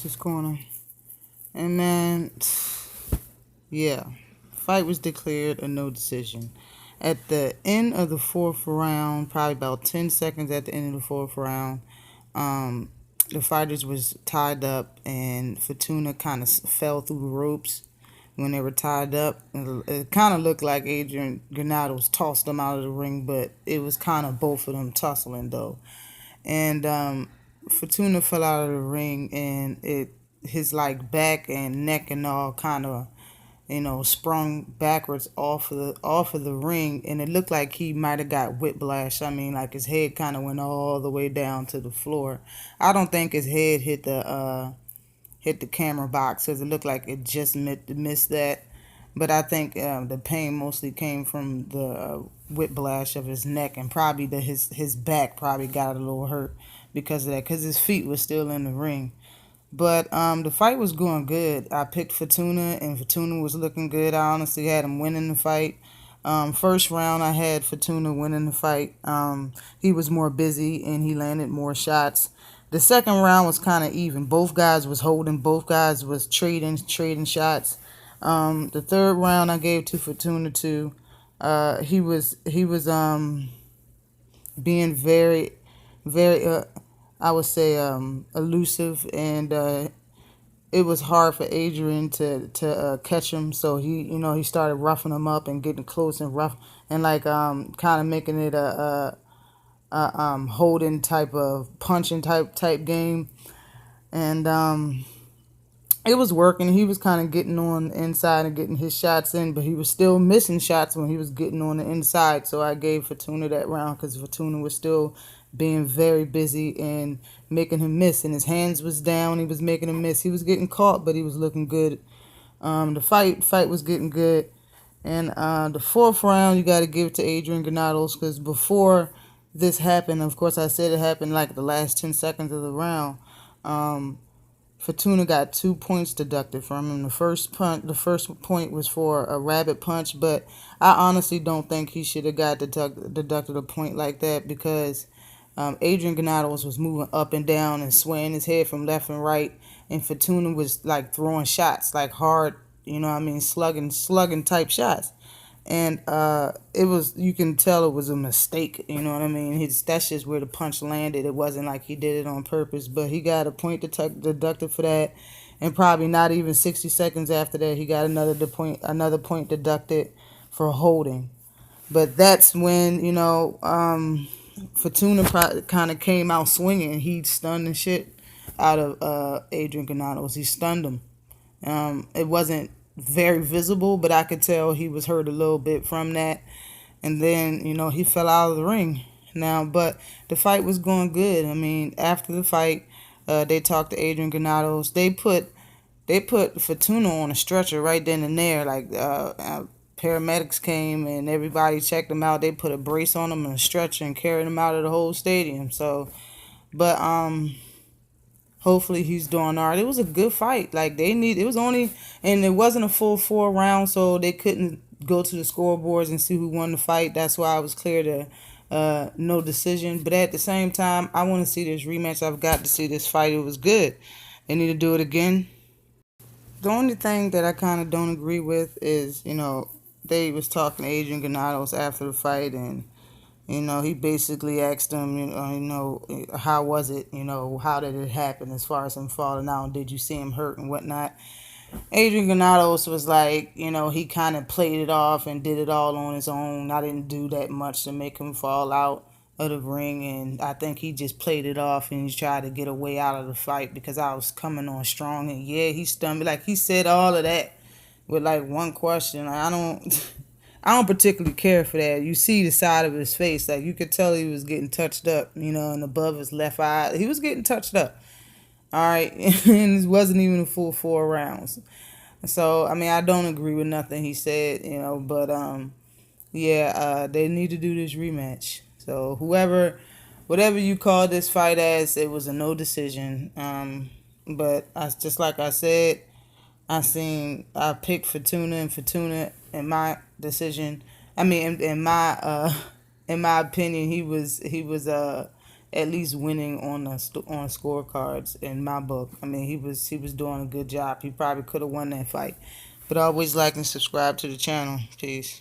This corner. And man, yeah. Fight was declared a no decision. At the end of the fourth round, probably about 10 seconds at the end of the fourth round, um, the fighters was tied up, and Fortuna kind of fell through the ropes when they were tied up. It kind of looked like Adrian Granados tossed them out of the ring, but it was kind of both of them tussling though. And Fortuna fell out of the ring, and his like back and neck and all kind of sprung backwards off of the ring, and it looked like he might have got whiplash. I mean, like his head kind of went all the way down to the floor. I don't think his head hit the camera box because it looked like it just missed that. But I think the pain mostly came from the whiplash of his neck, and probably his back probably got a little hurt because of that, because his feet were still in the ring. But the fight was going good. I picked Fortuna, and Fortuna was looking good. I honestly had him winning the fight. First round, I had Fortuna winning the fight. He was more busy, and he landed more shots. The second round was kind of even. Both guys was holding. Both guys was trading shots. The third round, I gave to Fortuna too. He was being very, very I would say elusive, and it was hard for Adrian to catch him. So he started roughing him up and getting close and rough, and like kind of making it a holding type of punching type game, and it was working. He was kind of getting on the inside and getting his shots in, but he was still missing shots when he was getting on the inside. So I gave Fortuna that round because Fortuna was still being very busy and making him miss. And his hands was down. He was making him miss. He was getting caught, but he was looking good. The fight was getting good. And the fourth round, you got to give it to Adrian Granados, because before this happened, of course, I said it happened like the last 10 seconds of the round. Fortuna got 2 points deducted from him. The first point was for a rabbit punch, but I honestly don't think he should have got deducted a point like that, because Adrian Granados was moving up and down and swaying his head from left and right, and Fortuna was like throwing shots, like hard, slugging type shots. And it was, you can tell it was a mistake, you know what I mean? That's just where the punch landed. It wasn't like he did it on purpose, but he got a point deducted for that, and probably not even 60 seconds after that, he got another point deducted for holding. But that's when Fortuna kind of came out swinging. He stunned the shit out of Adrian Granados. He stunned him. It wasn't very visible, but I could tell he was hurt a little bit from that. And then, he fell out of the ring. Now, but the fight was going good. I mean, after the fight, they talked to Adrian Granados. They put Fortuna on a stretcher right then and there. Like paramedics came and everybody checked him out. They put a brace on him and a stretcher and carried him out of the whole stadium. So, but hopefully he's doing all right. It was a good fight. Like it was only, and it wasn't a full 4 rounds, so they couldn't go to the scoreboards and see who won the fight. That's why I was clear to no decision. But at the same time, I want to see this rematch. I've got to see this fight. It was good. They need to do it again. The only thing that I kind of don't agree with is, they was talking to Adrian Granados after the fight, and he basically asked him, how was it, how did it happen as far as him falling out? Did you see him hurt and whatnot? Adrian Granados was like, he kind of played it off and did it all on his own. I didn't do that much to make him fall out of the ring, and I think he just played it off and he tried to get a way out of the fight because I was coming on strong. And yeah, he stunned me. Like, he said all of that with like one question. Like, I don't particularly care for that. You see the side of his face, like you could tell he was getting touched up, and above his left eye, he was getting touched up. All right, and it wasn't even a full 4 rounds. So I mean, I don't agree with nothing he said, but yeah, they need to do this rematch. So whatever you call this fight as, it was a no decision. But just like I said, I picked Fortuna, and Fortuna in my decision. I mean, in my opinion, he was at least winning on on scorecards in my book. I mean, he was doing a good job. He probably could have won that fight. But always like and subscribe to the channel. Peace.